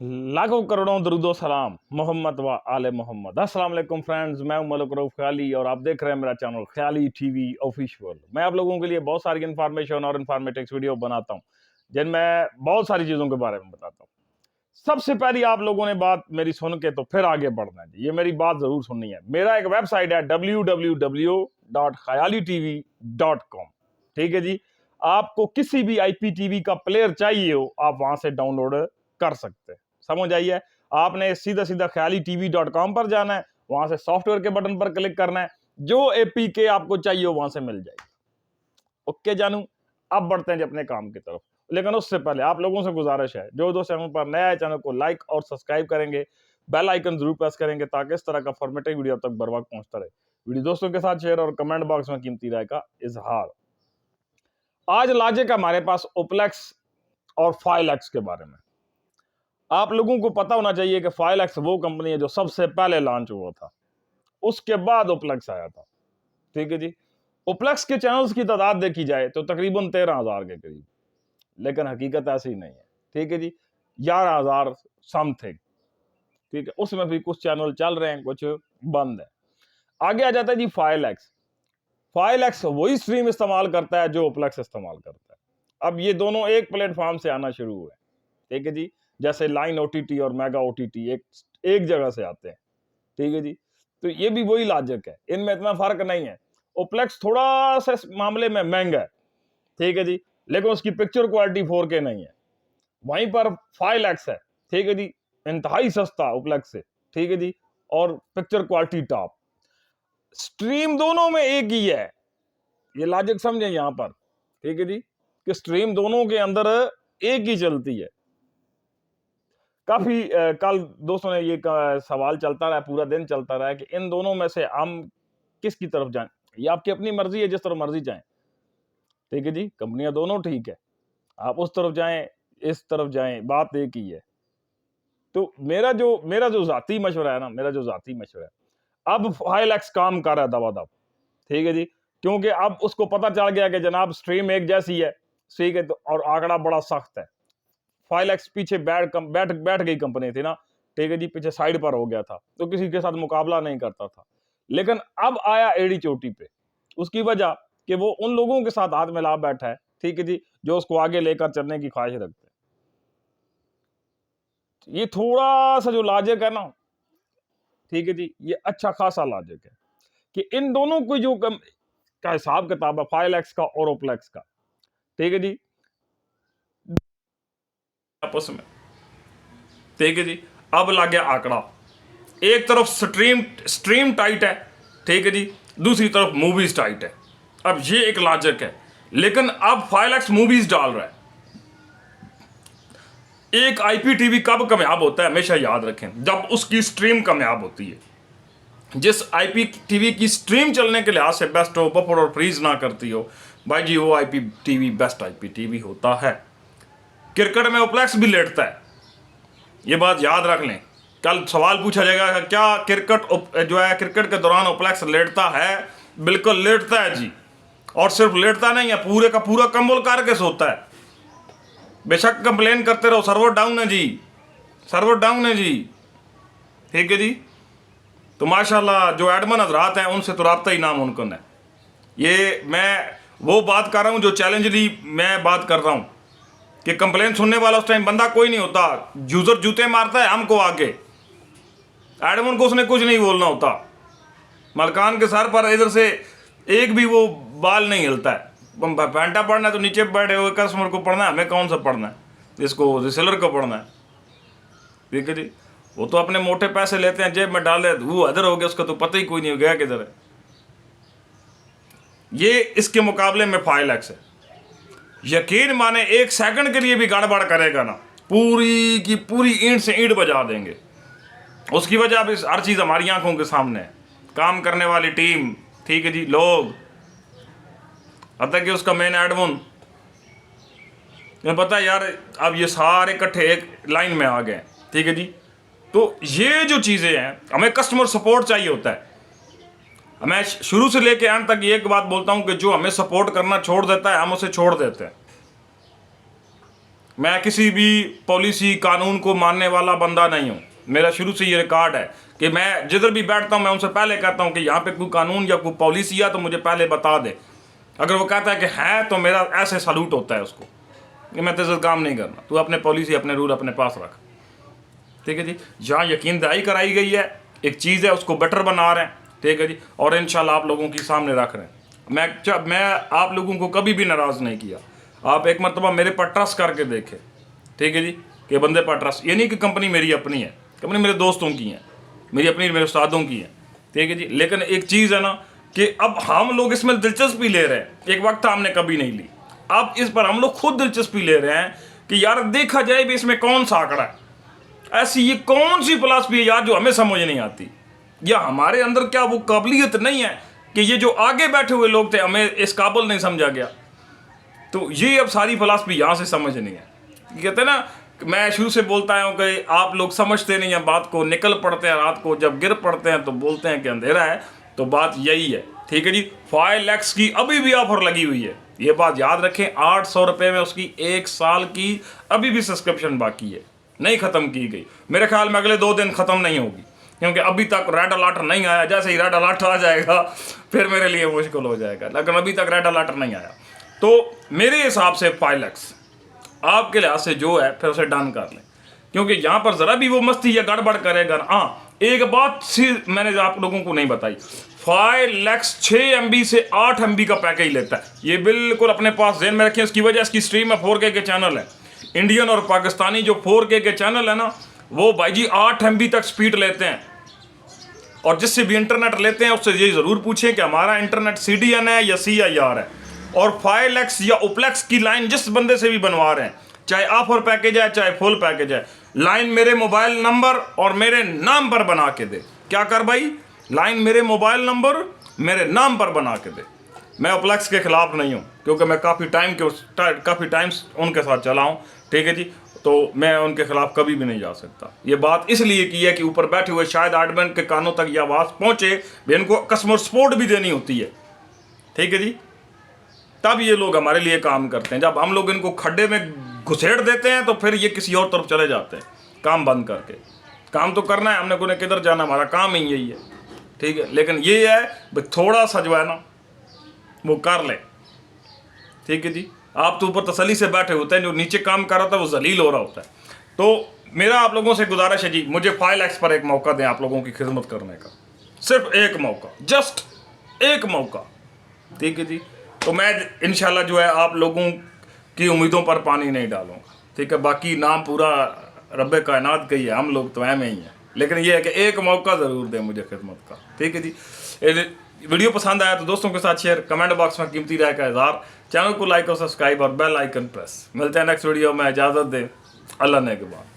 लाखों करोड़ों दरूदो सलाम मोहम्मद व आले मोहम्मद। अस्सलाम वालेकुम फ्रेंड्स, मैं हूं मलिक रऊफ ख्याली और आप देख रहे हैं मेरा चैनल ख्याली टीवी ऑफिशियल। मैं आप लोगों के लिए बहुत सारी इन्फॉर्मेशन और इन्फॉर्मेटिव वीडियो बनाता हूं जिनमें बहुत सारी चीज़ों के बारे में बताता हूं। सबसे पहली आप लोगों ने बात मेरी सुन के तो फिर आगे बढ़ना है, ये मेरी बात ज़रूर सुननी है। मेरा एक वेबसाइट है www.khayalitv.com। ठीक है जी, आपको किसी भी IPTV का प्लेयर चाहिए हो आप वहां से डाउनलोड कर सकते हैं। समझ आइए, आपने सीधा सीधा khayalitv.com पर जाना है, वहां से सॉफ्टवेयर के बटन पर क्लिक करना है, जो APK आपको चाहिए हो वहां से मिल जाएगी। ओके जानू, अब बढ़ते हैं अपने काम की तरफ। लेकिन उससे पहले आप लोगों से गुजारिश है, जो दोस्त चैनल पर नया है चैनल को लाइक और सब्सक्राइब करेंगे, बेल आइकन जरूर प्रेस करेंगे ताकि इस तरह का फॉर्मेटिव वीडियो अब तक बर वक्त पहुंचता रहे। वीडियो दोस्तों के साथ शेयर और कमेंट बॉक्स में कीमती राय का इजहार। आज लॉजिक हमारे पास ओप्लेक्स और फाइलएक्स के बारे में। आप लोगों को पता होना चाहिए कि फाइलएक्स वो कंपनी है जो सबसे पहले लॉन्च हुआ था, उसके बाद ओप्लेक्स आया था। ठीक है जी, ओप्लेक्स के चैनल्स की तादाद देखी जाए तो तकरीबन 13,000 के करीब, लेकिन हकीकत ऐसी नहीं है। ठीक है जी, 11,000 समथिंग। ठीक है, उसमें भी कुछ चैनल चल रहे हैं, कुछ बंद है। आगे आ जाता है जी फाइलएक्स। फाइलएक्स वही स्ट्रीम इस्तेमाल करता है जो ओप्लेक्स इस्तेमाल करता है। अब ये दोनों एक प्लेटफॉर्म से आना शुरू हुए। ठीक है जी, जैसे लाइन OTT और मेगा OTT एक जगह से आते हैं। ठीक है जी, तो ये भी वही लॉजिक है, इनमें इतना फर्क नहीं है। ओप्लेक्स थोड़ा सा इस मामले में महंगा है, ठीक है जी, लेकिन उसकी पिक्चर क्वालिटी 4K नहीं है। वहीं पर फाइलएक्स है, ठीक है जी, इंतहाई सस्ता ओप्लेक्स से। ठीक है जी, और पिक्चर क्वालिटी टॉप। स्ट्रीम दोनों में एक ही है, ये लॉजिक समझे यहां पर। ठीक है जी, कि स्ट्रीम दोनों के अंदर एक ही चलती है। काफी कल दोस्तों ने ये सवाल चलता रहा, पूरा दिन चलता रहा कि इन दोनों में से हम किसकी तरफ जाएं। ये आपकी अपनी मर्जी है, जिस तरफ मर्जी जाएं। ठीक है जी, कंपनियां दोनों ठीक है, आप उस तरफ जाएं इस तरफ जाएं, बात एक ही है। तो मेरा जो जाती मशवरा है ना, मेरा जो जाती मशवरा है, अब फाइलएक्स काम कर रहा है दबादब। ठीक है जी, क्योंकि अब उसको पता चल गया कि जनाब स्ट्रीम एक जैसी है। ठीक है, तो और आंकड़ा बड़ा सख्त है। फाइलएक्स पीछे बैठ गई कंपनी थी ना। ठीक है जी, पीछे साइड पर हो गया था, तो किसी के साथ मुकाबला नहीं करता था। लेकिन अब आया एड़ी चोटी पे, उसकी वजह कि वो उन लोगों के साथ हाथ मिला बैठा है। ठीक है जी, जो उसको आगे लेकर चलने की ख्वाहिश रखते हैं। ये थोड़ा सा जो लॉजिक है ना, ठीक है जी, ये अच्छा खासा लॉजिक है कि इन दोनों को जो का हिसाब किताब है, फाइलएक्स का और ओप्लेक्स का। ठीक है जी, आपस में। ठीक है जी, अब लग गया आंकड़ा। एक तरफ स्ट्रीम टाइट है, ठीक है जी, दूसरी तरफ मूवीज टाइट है। अब ये एक लॉजिक है, लेकिन अब फाइलएक्स मूवीज डाल रहा है। एक IPTV कब कामयाब होता है हमेशा याद रखें, जब उसकी स्ट्रीम कामयाब होती है। जिस IPTV की स्ट्रीम चलने के लिहाज से बेस्ट हो, बफर और फ्रीज ना करती हो, भाई जी वो IPTV बेस्ट IPTV होता है। क्रिकेट में ओप्लेक्स भी लेटता है, ये बात याद रख लें। कल सवाल पूछा जाएगा क्या क्रिकेट के दौरान ओप्लेक्स लेटता है? बिल्कुल लेटता है जी, और सिर्फ लेटता नहीं है, पूरे का पूरा कंबल करके सोता है। बेशक कंप्लेन करते रहो, सर्वर डाउन है जी, सर्वर डाउन है जी। ठीक है जी, तो माशाल्लाह जो एडमन हजरात हैं उनसे तो रब्ता ही नामुमकिन है। ये मैं वो बात कर रहा हूँ जो चैलेंजली मैं बात कर रहा हूँ कि कंप्लेन सुनने वाला उस टाइम बंदा कोई नहीं होता, यूजर जूते मारता है हमको आके, एडमन को उसने कुछ नहीं बोलना होता। मलकान के सर पर इधर से एक भी वो बाल नहीं हिलता है। पैंटा पढ़ना है तो नीचे बैठे हुए कस्टमर को पढ़ना है, हमें कौन सा पढ़ना है, इसको रिसेलर को पढ़ना है। ठीक है जी, वो तो अपने मोटे पैसे लेते हैं, जेब में डाले, वो अदर हो गया, उसका तो पता ही कोई नहीं हो गया किधर है। ये इसके मुकाबले में फाइलएक्स है। यकीन माने एक सेकंड के लिए भी गड़बड़ करेगा ना, पूरी की पूरी ईंट से ईंट बजा देंगे। उसकी वजह अब हर चीज़ हमारी आंखों के सामने है। काम करने वाली टीम, ठीक है जी, लोग, अब तक कि उसका मेन एडमिन, पता है यार, अब ये सारे इकट्ठे एक लाइन में आ गए। ठीक है जी, तो ये जो चीज़ें हैं, हमें कस्टमर सपोर्ट चाहिए होता है। मैं शुरू से लेके अंत तक एक बात बोलता हूं कि जो हमें सपोर्ट करना छोड़ देता है हम उसे छोड़ देते हैं। मैं किसी भी पॉलिसी कानून को मानने वाला बंदा नहीं हूँ। मेरा शुरू से ये रिकॉर्ड है कि मैं जिधर भी बैठता हूँ मैं उनसे पहले कहता हूँ कि यहाँ पे कोई कानून या कोई पॉलिसी है तो मुझे पहले बता दे। अगर वो कहता है कि है तो मेरा ऐसे सलूट होता है उसको कि मैं तेरे से काम नहीं करना, तू अपने पॉलिसी अपने रूल अपने पास रख। ठीक है जी, जहाँ यकीन दहाई कराई गई है एक चीज़ है उसको बेटर बना रहे हैं। ठीक है जी, और इंशाल्लाह आप लोगों के सामने रख रहे हैं। मैं आप लोगों को कभी भी नाराज़ नहीं किया। आप एक मरतबा मेरे पर ट्रस्ट करके देखें। ठीक है जी, कि बंदे पर ट्रस्ट, ये नहीं कि कंपनी मेरी अपनी है, कंपनी मेरे दोस्तों की है, मेरी अपनी मेरे उस्तादों की है। ठीक है जी, लेकिन एक चीज़ है ना कि अब हम लोग इसमें दिलचस्पी ले रहे हैं। एक वक्त हमने कभी नहीं ली, अब इस पर हम लोग खुद दिलचस्पी ले रहे हैं कि यार देखा जाए भी इसमें कौन सा आंकड़ा है, ऐसी ये कौन सी फिलॉसफी है यार जो हमें समझ नहीं आती, या हमारे अंदर क्या वो काबिलियत नहीं है कि ये जो आगे बैठे हुए लोग थे हमें इस काबिल नहीं समझा गया। तो ये अब सारी फिलॉसफी यहाँ से समझ नहीं है। कहते हैं ना, मैं शुरू से बोलता हूँ कि आप लोग समझते नहीं हैं बात को, निकल पड़ते हैं रात को, जब गिर पड़ते हैं तो बोलते हैं कि अंधेरा है। तो बात यही है। ठीक है जी, 5 लाख की अभी भी ऑफर लगी हुई है, ये बात याद रखें। 800 रुपये में उसकी 1 साल की अभी भी सब्सक्रिप्शन बाकी है, नहीं ख़त्म की गई। मेरे ख्याल में अगले 2 दिन ख़त्म नहीं होगी, क्योंकि अभी तक रेड अलर्ट नहीं आया। जैसे ही रेड अलर्ट आ जाएगा फिर मेरे लिए मुश्किल हो जाएगा, लेकिन अभी तक रेड अलर्ट नहीं आया। तो मेरे हिसाब से 5 लाख आपके लिहाज से जो है फिर उसे डन कर लें, क्योंकि यहाँ पर ज़रा भी वो मस्ती या गड़बड़ करेगा ना। हाँ, एक बात सी मैंने आप लोगों को नहीं बताई, 5 लाख 6 MB से 8 MB का पैकेज लेता है। ये बिल्कुल अपने पास ध्यान में रखें। इसकी वजह इसकी स्ट्रीम में 4K के चैनल है, इंडियन और पाकिस्तानी जो 4K के चैनल है ना, वो भाई जी 8 MB तक स्पीड लेते हैं। और जिससे भी इंटरनेट लेते हैं उससे ये ज़रूर पूछें कि हमारा इंटरनेट CDN है या CIR है। और 5 लाख या उपलेक्स की लाइन जिस बंदे से भी बनवा रहे हैं, चाहे ऑफर पैकेज है चाहे फुल पैकेज है, लाइन मेरे मोबाइल नंबर और मेरे नाम पर बना के दे। क्या कर भाई, लाइन मेरे मोबाइल नंबर मेरे नाम पर बना के दे। मैं उपलेक्स के खिलाफ नहीं हूँ, क्योंकि मैं काफ़ी टाइम उनके साथ चला हूँ। ठीक है जी, तो मैं उनके खिलाफ कभी भी नहीं जा सकता। ये बात इसलिए की है कि ऊपर बैठे हुए शायद एडमिन के कानों तक ये आवाज़ पहुँचे, भी इनको कस्टमर सपोर्ट भी देनी होती है। ठीक है जी, तब ये लोग हमारे लिए काम करते हैं। जब हम लोग इनको खड्डे में घुसेड़ देते हैं तो फिर ये किसी और तरफ चले जाते हैं काम बंद करके। काम तो करना है हमने, को किधर जाना, हमारा काम ही यही है। ठीक है, लेकिन ये है भाई थोड़ा सा जो है ना वो कर ले। ठीक है जी, आप तो ऊपर तसल्ली से बैठे होते हैं, जो नीचे काम कर रहा था वो जलील हो रहा होता है। तो मेरा आप लोगों से गुजारिश है जी, मुझे 5 लाख पर एक मौका दें आप लोगों की खिदमत करने का, सिर्फ एक मौका, जस्ट एक मौका। ठीक है जी, तो मैं इंशाल्लाह जो है आप लोगों की उम्मीदों पर पानी नहीं डालूंगा। ठीक है, बाकी नाम पूरा रब्बे कायनात का ही है, हम लोग तो में ही हैं, लेकिन ये है कि एक मौका ज़रूर दें मुझे खिदमत का। ठीक है जी, वीडियो पसंद आया तो दोस्तों के साथ शेयर, कमेंट बॉक्स में कीमती राय का इज़हार, चैनल को लाइक और सब्सक्राइब और बेल आइकन प्रेस। मिलते हैं नेक्स्ट वीडियो में, इजाज़त दें, अल्लाह ने के बाद।